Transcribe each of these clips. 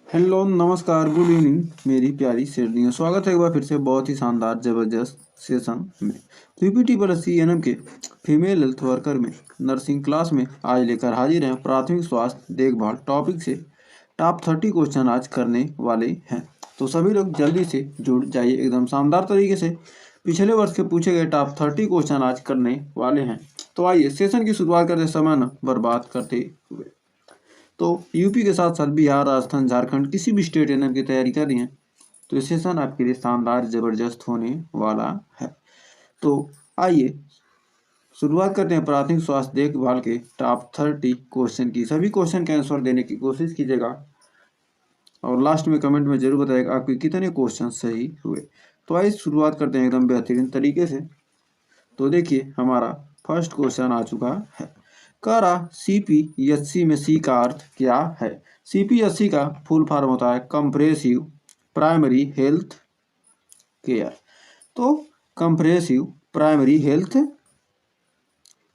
Hello नमस्कार good evening मेरी प्यारी शेरनियों। स्वागत है एक बार फिर से बहुत ही शानदार ज़बरदस्त सेशन में। पीपीटी प्लस सीएनएम के फीमेल हेल्थ वर्कर में नर्सिंग क्लास में आज लेकर हाजिर हैं प्राथमिक स्वास्थ्य देखभाल टॉपिक से टॉप 30 क्वेश्चन आज करने वाले हैं। तो सभी लोग जल्दी से जुड़ जाइए एकदम शानदार तरीके से। पिछले वर्ष के पूछे गए टॉप 30 क्वेश्चन आज करने वाले हैं। तो आइए सेशन की शुरुआत करते समय न बर्बाद करते हुए। तो यूपी के साथ साथ बिहार, राजस्थान, झारखंड किसी भी स्टेट एग्जाम की तैयारी कर रही हैं तो ये सेशन आपके लिए शानदार ज़बरदस्त होने वाला है। तो आइए शुरुआत करते हैं प्राथमिक स्वास्थ्य देखभाल के टॉप 30 क्वेश्चन की। सभी क्वेश्चन के आंसर देने की कोशिश कीजिएगा और लास्ट में कमेंट में जरूर बताइएगा आपके कितने क्वेश्चन सही हुए। तो आइए शुरुआत करते हैं एकदम बेहतरीन तरीके से। तो देखिए हमारा फर्स्ट क्वेश्चन आ चुका है। कह रहा CPHC में सी का अर्थ क्या है। CPHC का फुल फॉर्म होता है कंप्रेसिव प्राइमरी हेल्थ केयर। तो कंप्रेसिव प्राइमरी हेल्थ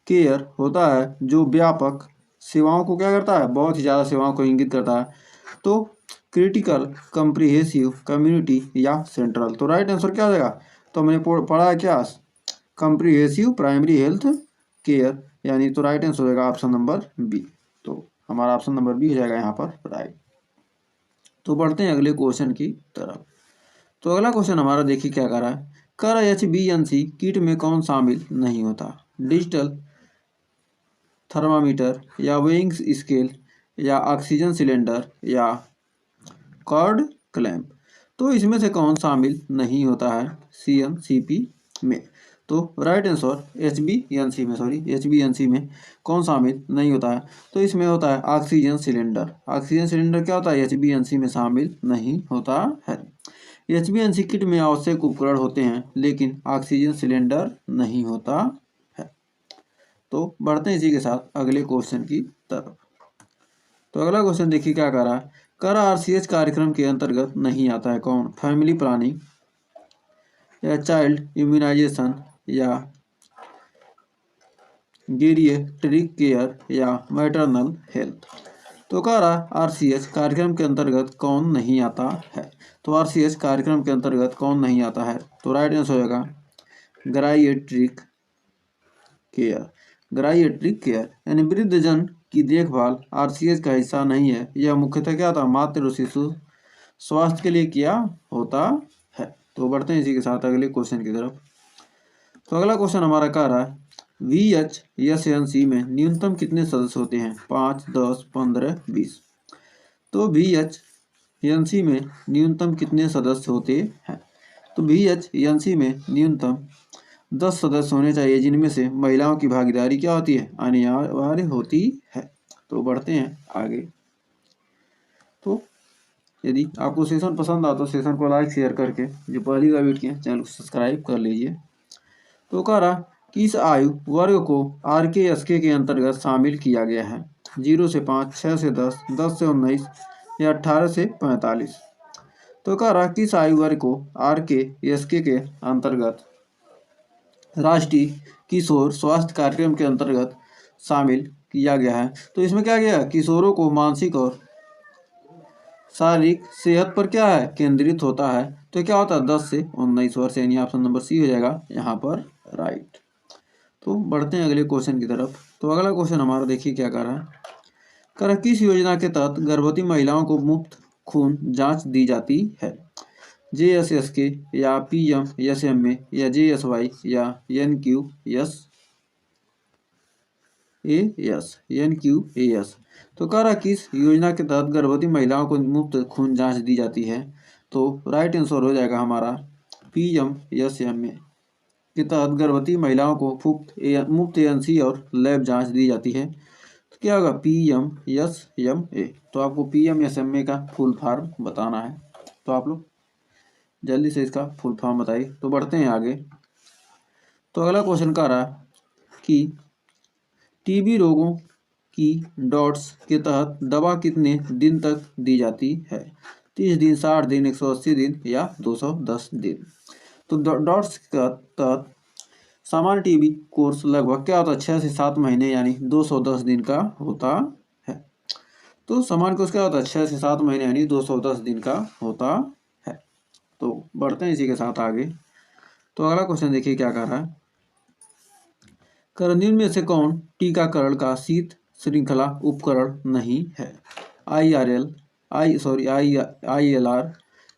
केयर होता है जो व्यापक सेवाओं को क्या करता है, बहुत ही ज़्यादा सेवाओं को इंगित करता है। तो क्रिटिकल कंप्रिहेंसिव कम्युनिटी या सेंट्रल। तो राइट आंसर क्या हो जाएगा। तो हमने पढ़ा है क्या, कंप्रिहेंसिव प्राइमरी हेल्थ केयर, यानी तो राइट आंसर हो जाएगा ऑप्शन नंबर बी। तो हमारा ऑप्शन नंबर बी हो जाएगा यहाँ पर राइट। तो बढ़ते हैं अगले क्वेश्चन की तरफ। तो अगला क्वेश्चन हमारा देखिए क्या कर रहा है। कर HbA1c किट में कौन शामिल नहीं होता। डिजिटल थर्मामीटर या वेइंग स्केल या ऑक्सीजन सिलेंडर या कॉर्ड क्लैंप। तो इसमें से कौन शामिल नहीं होता है CNCP में। तो राइट आंसर HbA1c में कौन शामिल नहीं होता है। तो इसमें होता है ऑक्सीजन सिलेंडर। ऑक्सीजन सिलेंडर क्या होता है, HbA1c में शामिल नहीं होता है। HbA1c किट में आवश्यक उपकरण होते हैं लेकिन ऑक्सीजन सिलेंडर नहीं होता है। तो बढ़ते हैं इसी के साथ अगले क्वेश्चन की तरफ। तो अगला क्वेश्चन देखिए क्या कर रहा है। कर RCH कार्यक्रम के अंतर्गत नहीं आता है कौन, फैमिली प्लानिंग या चाइल्ड इम्यूनाइजेशन या गेरिएट्रिक केयर या मैटरनल हेल्थ। तो कह रहा RCH कार्यक्रम के अंतर्गत कौन नहीं आता है। तो RCH कार्यक्रम के अंतर्गत कौन नहीं आता है। तो राइट आंसर हो जाएगा गेराइएट्रिक केयर। गेराइएट्रिक केयर यानी वृद्धजन की देखभाल RCH का हिस्सा नहीं है। यह मुख्यतः क्या था, मातृ और शिशु स्वास्थ्य के लिए किया होता है। तो बढ़ते हैं इसी के साथ अगले क्वेश्चन की तरफ। तो अगला क्वेश्चन हमारा कह रहा है VHSNC में न्यूनतम कितने सदस्य होते हैं, 5, 10, 15, 20। तो VHNC में न्यूनतम कितने सदस्य होते हैं। तो VHNC में न्यूनतम 10 सदस्य होने चाहिए जिनमें से महिलाओं की भागीदारी क्या होती है, अनिवार्य होती है। तो बढ़ते हैं आगे। तो यदि आपको सेशन पसंद आता तो सेशन को लाइक शेयर करके, जो पहली बार विजिट किए चैनल को सब्सक्राइब कर लीजिए। तो कह रहा किस आयु वर्ग को RKSK के अंतर्गत शामिल किया गया है, 0 से 5, 6 से 10, 10 से 19 या 18 से 45। तो कह रहा किस आयु वर्ग को RKSK के अंतर्गत राष्ट्रीय किशोर स्वास्थ्य कार्यक्रम के अंतर्गत शामिल किया गया है। तो इसमें क्या गया, किशोरों को मानसिक और शारीरिक सेहत पर क्या है, केंद्रित होता है। तो क्या होता है 10 से 19 वर्ष, यानी ऑप्शन नंबर सी हो जाएगा यहाँ पर राइट। तो बढ़ते हैं अगले क्वेश्चन की तरफ। तो अगला क्वेश्चन हमारा देखिए क्या कर रहा है। कर किस योजना के तहत गर्भवती महिलाओं को मुफ्त खून जांच दी जाती है, JSSK या PMSMA या JSY या NQAS। तो कह रहा किस योजना के तहत गर्भवती महिलाओं को मुफ्त खून जांच दी जाती है। तो राइट आंसर हो जाएगा हमारा PMSMA के तहत गर्भवती महिलाओं को मुफ्त ANC और लैब जांच दी जाती है। तो क्या होगा PMSMA। तो आपको PMSMA का फुल फॉर्म बताना है। तो आप लोग जल्दी से इसका फुल फॉर्म बताइए। तो बढ़ते हैं आगे। तो अगला क्वेश्चन कह रहा कि TB रोगों की डॉट्स के तहत दवा कितने दिन तक दी जाती है, 30 दिन, 60 दिन, 180 दिन या 210 दिन। तो डॉट्स का तहत सामान्य TB कोर्स लगभग क्या होता है, 6 से 7 महीने यानी 210 दिन का होता है। तो समान कोर्स क्या होता है, 6 से 7 महीने यानी 210 दिन का होता है। तो बढ़ते हैं इसी के साथ आगे। तो अगला क्वेश्चन देखिए क्या कर रहा है, निम्न में से कौन टीकाकरण का शीत श्रृंखला उपकरण नहीं है, ILR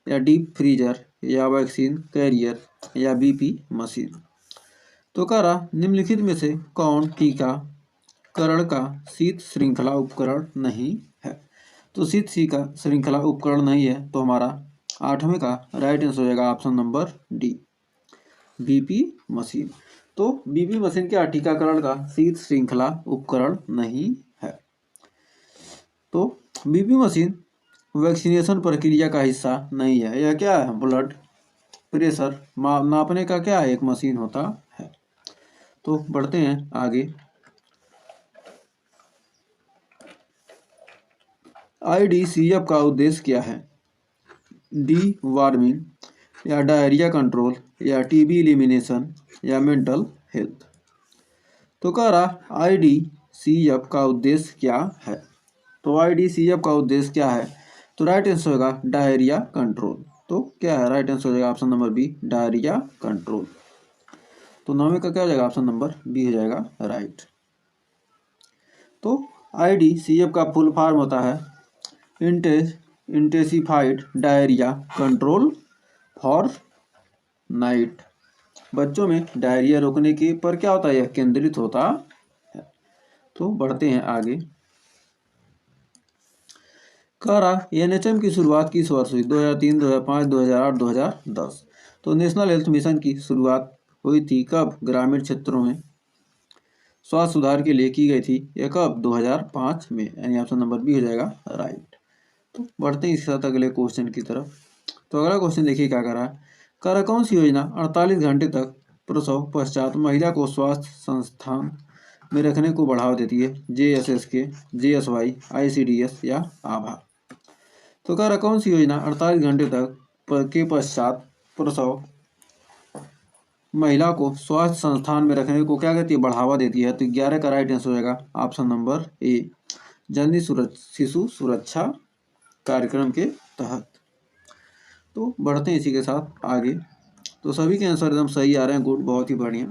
या डीप फ्रीजर या वैक्सीन कैरियर या BP मशीन। तो कह रहा निम्नलिखित में से कौन टीकाकरण का शीत श्रृंखला उपकरण नहीं है। तो शीत श्रृंखला उपकरण नहीं है, तो हमारा 8वें का राइट आंसर हो जाएगा option number D, BP machine. तो BP मशीन क्या टीकाकरण का शीत श्रृंखला उपकरण नहीं है। तो BP मशीन वैक्सीनेशन प्रक्रिया का हिस्सा नहीं है। यह क्या है, ब्लड प्रेशर नापने का क्या है, एक मशीन होता है। तो बढ़ते हैं आगे। IDCF का उद्देश्य क्या है, डी वार्मिंग या डायरिया कंट्रोल या TB एलिमिनेशन या मेंटल हेल्थ। तो कह रहा IDCF का उद्देश्य क्या है। तो IDCF का उद्देश्य क्या है, तो राइट आंसर होगा डायरिया कंट्रोल। तो क्या है, राइट आंसर हो जाएगा option number B, diarrhoea control. तो 9वें का क्या हो जाएगा, ऑप्शन नंबर बी हो जाएगा राइट। तो IDCF का फुल फॉर्म होता है intensified diarrhoea control for night. बच्चों में डायरिया रोकने के पर क्या होता है, यह केंद्रित होता है। तो बढ़ते हैं आगे। कह रहा NHM की शुरुआत किस वर्ष हुई, 2003, 2005, 2008, 2010। तो नेशनल हेल्थ मिशन की शुरुआत हुई थी कब, ग्रामीण क्षेत्रों में स्वास्थ्य सुधार के लिए की गई थी, यह कब, 2005 में, यानी ऑप्शन नंबर बी हो जाएगा राइट। तो बढ़ते हैं इसके साथ अगले क्वेश्चन की तरफ। तो अगला क्वेश्चन देखिए क्या कर रहा है, कौन सी योजना 48 घंटे तक प्रसव पश्चात महिला को स्वास्थ्य संस्थान में रखने को बढ़ावा देती है, JSSK, JSY, ICDS या आभा। तो कह रहा कौन सी योजना 48 घंटे तक के पश्चात प्रसव महिला को स्वास्थ्य संस्थान में रखने को क्या कहती है, बढ़ावा देती है। तो 11 का राइट आंसर हो जाएगा ऑप्शन नंबर ए, जननी शिशु सुरक्षा कार्यक्रम के तहत। तो बढ़ते हैं इसी के साथ आगे। तो सभी के आंसर एकदम सही आ रहे हैं, गुड, बहुत ही बढ़िया।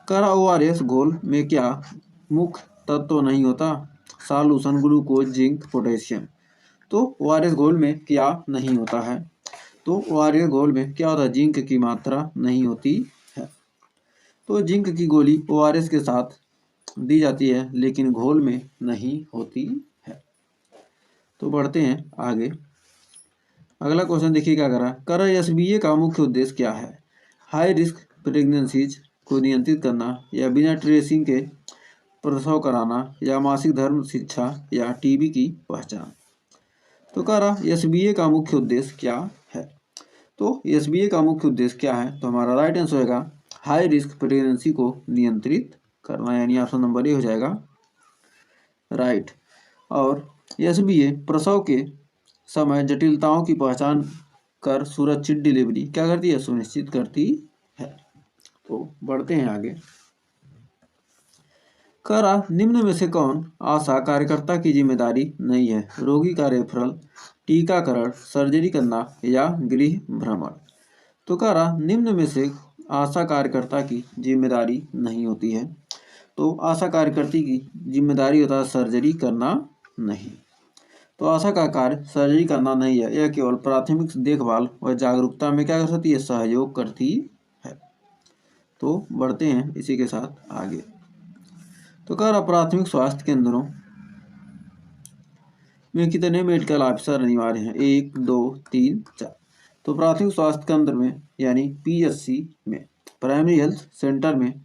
कह रहा ORS घोल में क्या मुख्य तत्व नहीं होता, सॉल्यूशन, ग्लूकोज, जिंक, पोटेशियम। तो ORS घोल में क्या नहीं होता है, तो ORS घोल में क्या होता है, जिंक की मात्रा नहीं होती है। तो जिंक की गोली ORS के साथ दी जाती है लेकिन घोल में नहीं होती है। तो बढ़ते हैं आगे। अगला क्वेश्चन देखिए क्या कर रहा है, SBA का मुख्य उद्देश्य क्या है, हाई रिस्क प्रेगनेंसीज को नियंत्रित करना या बिना ट्रेसिंग के प्रसव कराना या मासिक धर्म शिक्षा या TB की पहचान। तो कह रहा SBA का मुख्य उद्देश्य क्या है। तो SBA का मुख्य उद्देश्य क्या है, तो हमारा राइट आंसर होगा हाई रिस्क प्रेगनेंसी को नियंत्रित करना, यानी ऑप्शन नंबर ए हो जाएगा राइट। और SBA प्रसव के समय जटिलताओं की पहचान कर सुरक्षित डिलीवरी क्या करती है, सुनिश्चित करती है। तो बढ़ते हैं आगे। कह रहा निम्न में से कौन आशा कार्यकर्ता की जिम्मेदारी नहीं है, रोगी का रेफरल, टीकाकरण, सर्जरी करना या गृह भ्रमण। तो कह रहा निम्न में से आशा कार्यकर्ता की जिम्मेदारी नहीं होती है। तो आशा कार्यकर्ता की जिम्मेदारी होता है सर्जरी करना नहीं। तो आशा का कार्य सर्जरी करना नहीं है, यह केवल प्राथमिक देखभाल व जागरूकता में क्या कर सकती है, सहयोग करती है। तो बढ़ते हैं इसी के साथ आगे। तो कह रहा प्राथमिक स्वास्थ्य केंद्रों में कितने मेडिकल ऑफिसर अनिवार्य हैं, 1, 2, 3, 4। तो प्राथमिक स्वास्थ्य केंद्र में यानी PSC में, प्राइमरी हेल्थ सेंटर में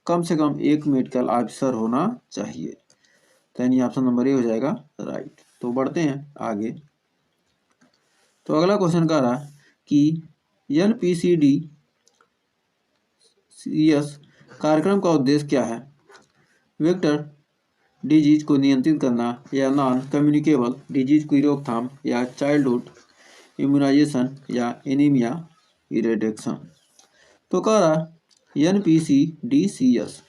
कम से कम 1 मेडिकल ऑफिसर होना चाहिए। तो यानी ऑप्शन नंबर ए हो जाएगा राइट। तो बढ़ते हैं आगे। तो अगला क्वेश्चन कह रहा है कि NPCDCS कार्यक्रम का उद्देश्य क्या है, वेक्टर डिजीज को नियंत्रित करना या नॉन कम्युनिकेबल डिजीज की रोकथाम या चाइल्डहुड इम्यूनाइजेशन या एनीमिया इरेडिक्शन। तो कह रहा NPCDCS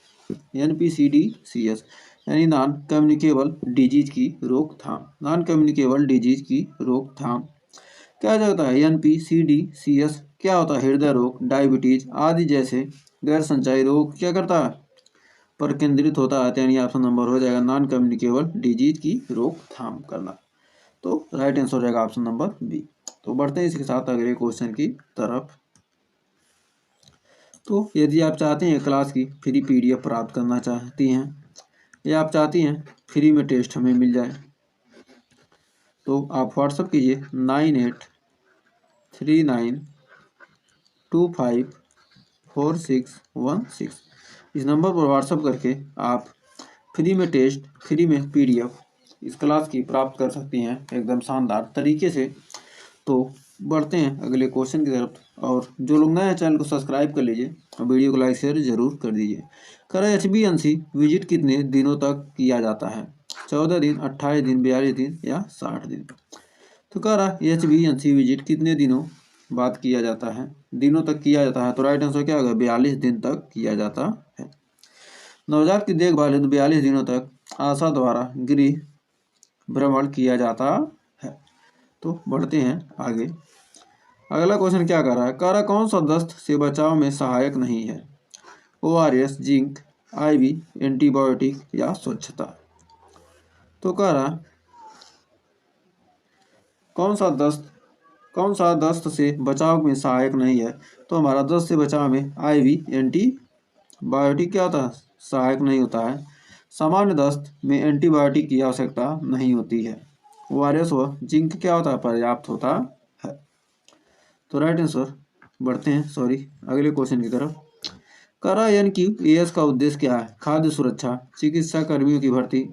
यानी नॉन कम्युनिकेबल डिजीज की रोकथाम। नॉन कम्युनिकेबल डिजीज की रोकथाम क्या जाता है? NPCD-CS क्या होता है? हृदय रोग, डायबिटीज आदि जैसे गैर संचारी रोग क्या करता है? पर केंद्रित होता है। यानी ऑप्शन नंबर हो जाएगा नॉन कम्युनिकेबल डिजीज की रोकथाम करना। तो राइट आंसर हो जाएगा ऑप्शन नंबर बी। तो बढ़ते हैं इसके साथ अगले क्वेश्चन की तरफ। तो यदि आप चाहते हैं क्लास की फ्री PDF प्राप्त करना चाहती हैं या आप चाहती हैं फ्री में टेस्ट हमें मिल जाए, तो आप व्हाट्सअप कीजिए 9839254616। इस नंबर पर व्हाट्सअप करके आप फ्री में टेस्ट, फ्री में PDF इस क्लास की प्राप्त कर सकती हैं एकदम शानदार तरीके से। तो बढ़ते हैं अगले क्वेश्चन की तरफ। और जो लोग नए हैं चैनल को सब्सक्राइब कर लीजिए और वीडियो को लाइक शेयर जरूर कर दीजिए। कह HbA1c विजिट कितने दिनों तक किया जाता है? 14 दिन, 28 दिन, 42 दिन या 60 दिन? तो कह रहा है HbA1c विजिट कितने दिनों बाद किया जाता है? दिनों तक किया जाता है। तो राइट आंसर क्या होगा? 42 दिन तक किया जाता है। नवजात की देखभाल हेतु 42 दिनों तक आशा द्वारा गृह भ्रमण किया जाता है। तो बढ़ते हैं आगे। अगला क्वेश्चन क्या कर रहा है? कह रहा कौन सा दस्त से बचाव में सहायक नहीं है? ORS, जिंक, IV, एंटीबायोटिक या स्वच्छता? तो कह रहा कौन सा दस्त से बचाव में सहायक नहीं है? तो हमारा दस्त से बचाव में IV, एंटीबायोटिक क्या होता है? सहायक नहीं होता है। सामान्य दस्त में एंटीबायोटिक की आवश्यकता नहीं होती है। ORS व जिंक क्या होता है? पर्याप्त होता है। तो राइट आंसर बढ़ते हैं अगले क्वेश्चन की तरफ। करा NQAS का उद्देश्य क्या है? खाद्य सुरक्षा, चिकित्सा कर्मियों की भर्ती,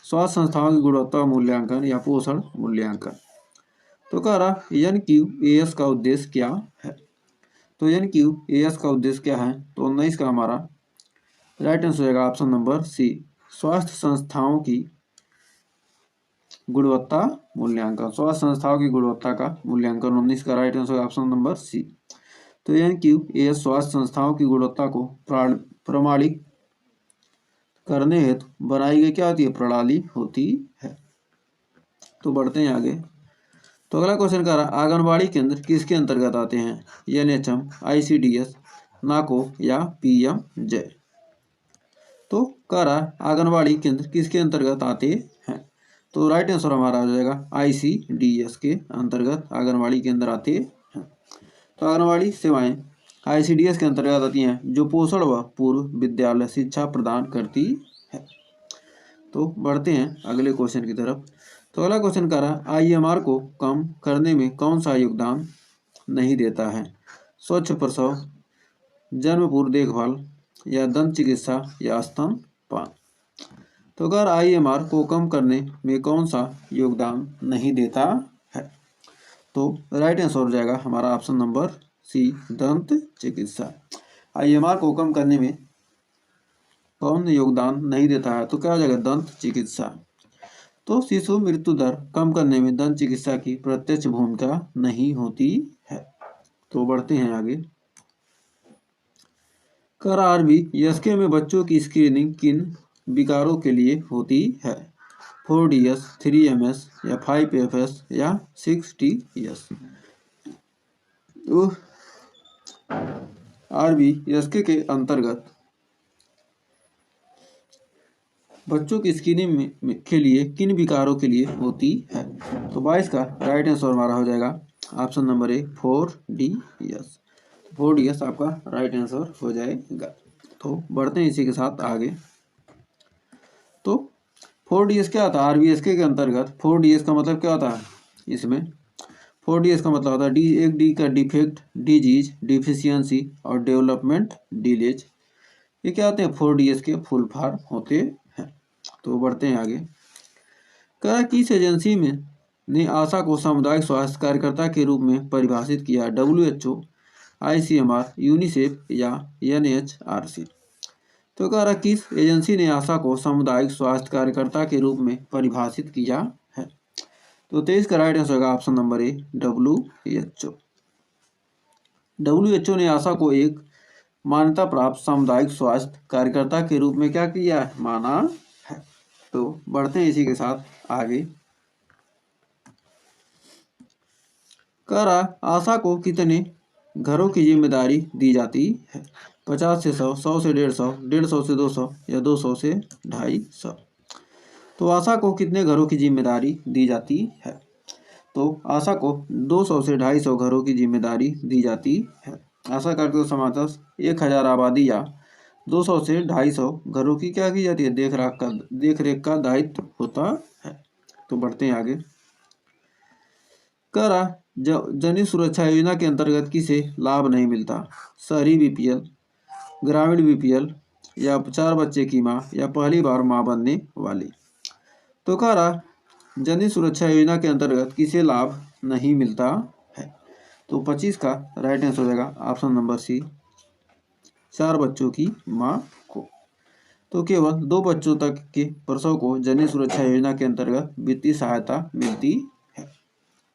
स्वास्थ्य संस्थाओं की गुणवत्ता मूल्यांकन या पोषण मूल्यांकन? तो कह रहा NQAS का उद्देश्य क्या है? तो NQAS का उद्देश्य क्या है? तो 19 का हमारा राइट आंसर हो जाएगा ऑप्शन नंबर सी, स्वास्थ्य संस्थाओं की गुणवत्ता मूल्यांकन। स्वास्थ्य संस्थाओं की गुणवत्ता का मूल्यांकन 19 का right answer option number C. तो NQAS स्वास्थ्य संस्थाओं की गुणवत्ता को प्रमाणित करने हेतु बनाई गई क्या होती है? प्रणाली होती है। तो बढ़ते हैं आगे। तो अगला क्वेश्चन कर रहा है आंगनबाड़ी केंद्र किसके अंतर्गत आते हैं? NHM, ICDS, नाको या PMJ? तो कह रहा है आंगनबाड़ी केंद्र किसके अंतर्गत आते हैं? तो राइट आंसर हमारा हो जाएगा ICDS के अंतर्गत आंगनबाड़ी केंद्र आते हैं। तो आंगनबाड़ी सेवाएं ICDS के अंतर्गत आती हैं जो पोषण व पूर्व विद्यालय शिक्षा प्रदान करती है। तो बढ़ते हैं अगले क्वेश्चन की तरफ। तो अगला क्वेश्चन कह रहा है IMR को कम करने में कौन सा योगदान नहीं देता है? स्वच्छ प्रसव, जन्म पूर्व देखभाल या दंत चिकित्सा या स्तनपान? तो अगर IMR को कम करने में कौन सा योगदान नहीं देता है? तो राइट आंसर हो जाएगा हमारा ऑप्शन नंबर सी, दंत चिकित्सा। IMR को कम करने में कौन योगदान नहीं देता है? तो क्या हो जाएगा? दंत चिकित्सा। तो शिशु मृत्यु दर कम करने में दंत चिकित्सा की प्रत्यक्ष भूमिका नहीं होती है। तो बढ़ते हैं आगे। कर RBSK में बच्चों की स्क्रीनिंग किन विकारों के लिए होती है? 4DS, 3MS या 5FS या 6TS? तो RBSK के अंतर्गत बच्चों की स्क्रीनिंग के लिए किन विकारों के लिए होती है? तो 22 का राइट आंसर हमारा हो जाएगा option number A, 4DS। 4DS आपका राइट आंसर हो जाएगा। तो बढ़ते हैं इसी के साथ आगे। तो 4DS क्या होता है? RBSK के अंतर्गत 4DS का मतलब क्या होता है? इसमें 4DS का मतलब होता है एक डी का डिफेक्ट, डिजीज, डिफिशियंसी और डेवलपमेंट डिलेज। ये क्या होते हैं? 4DS के फुल फॉर्म होते हैं। तो बढ़ते हैं आगे। कह किस एजेंसी में ने आशा को सामुदायिक स्वास्थ्य कार्यकर्ता के रूप में परिभाषित किया? WHO, ICMR, यूनिसेफ या NHRC? तो कह रहा किस एजेंसी ने आशा को सामुदायिक स्वास्थ्य कार्यकर्ता के रूप में परिभाषित किया है? तो 23 का राइट आंसर होगा option number A, WHO। WHO ने आशा को एक मान्यता प्राप्त सामुदायिक स्वास्थ्य कार्यकर्ता के रूप में क्या किया है? माना है। तो बढ़ते हैं इसी के साथ आगे। कह रहा आशा को कितने घरों की जिम्मेदारी दी जाती है? 50 से 100, 100 से 150, 150 से 200 या 200 से 250। तो आशा को कितने घरों की जिम्मेदारी दी जाती है? तो आशा को 200 से 250 घरों की जिम्मेदारी दी जाती है। आशा कार्य को समाप्त 1000 आबादी या 200 से 250 घरों की क्या की जाती है? देख रेख का दायित्व होता है। तो बढ़ते हैं आगे। कह रहा जन सुरक्षा योजना के अंतर्गत किसे लाभ नहीं मिलता? शहरी बीपीएल, ग्रामीण बीपीएल या 4 बच्चे की माँ या पहली बार माँ बनने वाली। तो कह रहा जन सुरक्षा योजना के अंतर्गत किसे लाभ नहीं मिलता है? तो 25 का राइट आंसर हो जाएगा ऑप्शन नंबर सी, 4 बच्चों की माँ को। तो केवल 2 बच्चों तक के प्रसव को जन सुरक्षा योजना के अंतर्गत वित्तीय सहायता मिलती है।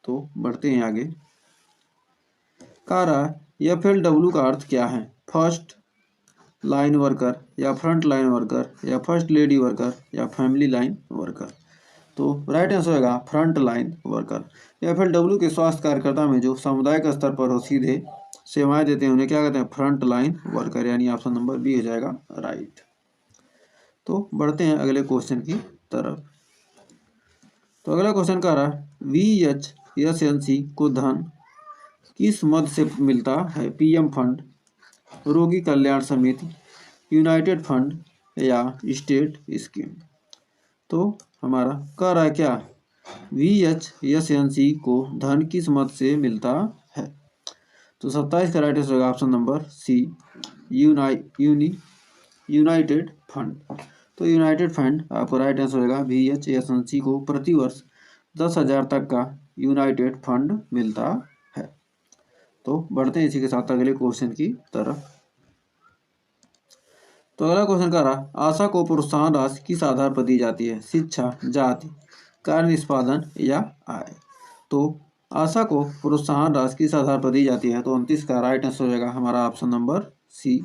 तो बढ़ते हैं आगे। कह रहा FLW का अर्थ क्या है? फर्स्ट लाइन वर्कर या फ्रंट लाइन वर्कर या फर्स्ट लेडी वर्कर या फैमिली लाइन वर्कर। तो राइट आंसर होगा फ्रंट लाइन वर्कर। FLW के स्वास्थ्य कार्यकर्ता में जो सामुदायिक स्तर पर हो सीधे सेवाएं देते हैं उन्हें क्या कहते हैं? फ्रंट लाइन वर्कर, यानी ऑप्शन नंबर बी हो जाएगा राइट। तो बढ़ते हैं अगले क्वेश्चन की तरफ। तो अगला क्वेश्चन कह रहा VHSNC को धन किस मद से मिलता है? PM फंड, रोगी कल्याण समिति, यूनाइटेड फंड या स्टेट स्कीम। तो हमारा कह रहा है क्या? VHSNC को धन किस मद से मिलता है? तो 27 का राइट आंसर होगा option number C, united fund. तो यूनाइटेड फंड आपको राइट आंसर होगा। VHSNC को प्रतिवर्ष 10,000 तक का यूनाइटेड फंड मिलता है। तो बढ़ते हैं इसी के साथ अगले क्वेश्चन की तरफ। तो अगला क्वेश्चन कह रहा आशा को प्रोत्साहन राशि किस आधार पर दी जाती है? शिक्षा, जाति, कार्य निष्पादन या आय। तो आशा को प्रोत्साहन राशि किस आधार पर दी जाती है? तो 29 का राइट आंसर हो जाएगा हमारा ऑप्शन नंबर सी,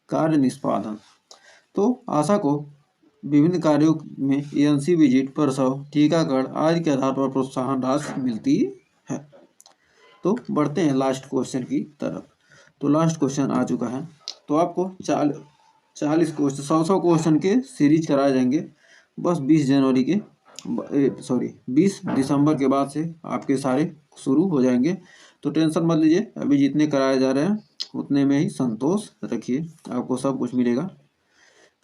कार्य निष्पादन। तो आशा को विभिन्न कार्यों में ANC विजिट, प्रसव, टीकाकरण आदि के आधार पर प्रोत्साहन राशि मिलती है। तो बढ़ते हैं लास्ट क्वेश्चन की तरफ। तो लास्ट क्वेश्चन आ चुका है। तो आपको 40 क्वेश्चन 100 क्वेश्चन के सीरीज कराए जाएंगे बस 20 दिसंबर के बाद से आपके सारे शुरू हो जाएंगे। तो टेंशन मत लीजिए, अभी जितने कराए जा रहे हैं उतने में ही संतोष रखिए, आपको सब कुछ मिलेगा।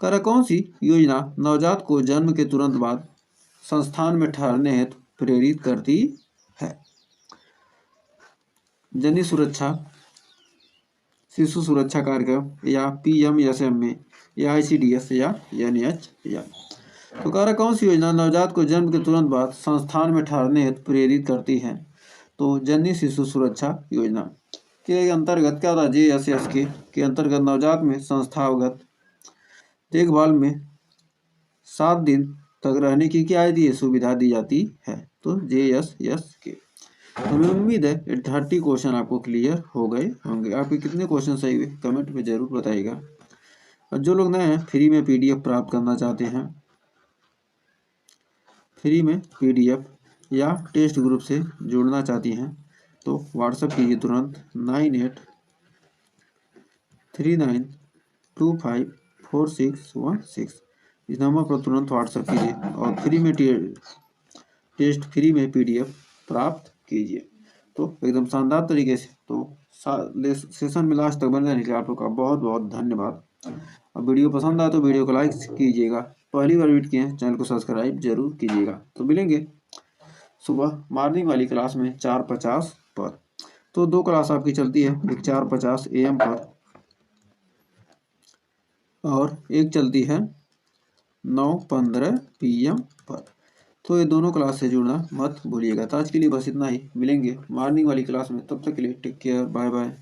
कौन सी योजना नवजात को जन्म के तुरंत बाद संस्थान में ठहरने हेतु प्रेरित करती है? जननी सुरक्षा, शिशु सुरक्षा कार्यक्रम या PMSM या ICDS या NH या। तो कौन सी योजना नवजात को जन्म के तुरंत बाद संस्थान में ठहरने हेतु प्रेरित करती है? तो जननी शिशु सुरक्षा योजना के अंतर्गत क्या था? JSS के अंतर्गत नवजात में संस्थागत देखभाल में 7 दिन तक रहने की क्या दी सुविधा दी जाती है? तो JSS के। तो हमें उम्मीद है 30 क्वेश्चन आपको क्लियर हो गए होंगे। आपके कितने क्वेश्चन सही हुए कमेंट में जरूर बताइएगा। और जो लोग नए हैं फ्री में PDF प्राप्त करना चाहते हैं, फ्री में PDF या टेस्ट ग्रुप से जुड़ना चाहती हैं तो व्हाट्सएप कीजिए तुरंत 9839254616। इस नंबर पर तुरंत व्हाट्सएप कीजिए और फ्री में PDF प्राप्त कीजिए। तो एकदम शानदार तरीके से। तो सेशन में लास्ट तक बने रहने के लिए आप लोग का बहुत बहुत धन्यवाद। और वीडियो पसंद आए तो वीडियो को लाइक कीजिएगा, पहली बार विजिट किए हैं चैनल को सब्सक्राइब जरूर कीजिएगा। तो मिलेंगे सुबह मॉर्निंग वाली क्लास में 4:50 पर। तो 2 क्लास आपकी चलती है, एक 4:50 AM पर और एक चलती है 9:15 PM पर। तो ये दोनों क्लास से जुड़ना मत भूलिएगा। तो आज के लिए बस इतना ही, मिलेंगे मॉर्निंग वाली क्लास में। तब तक के लिए टेक केयर, बाय बाय।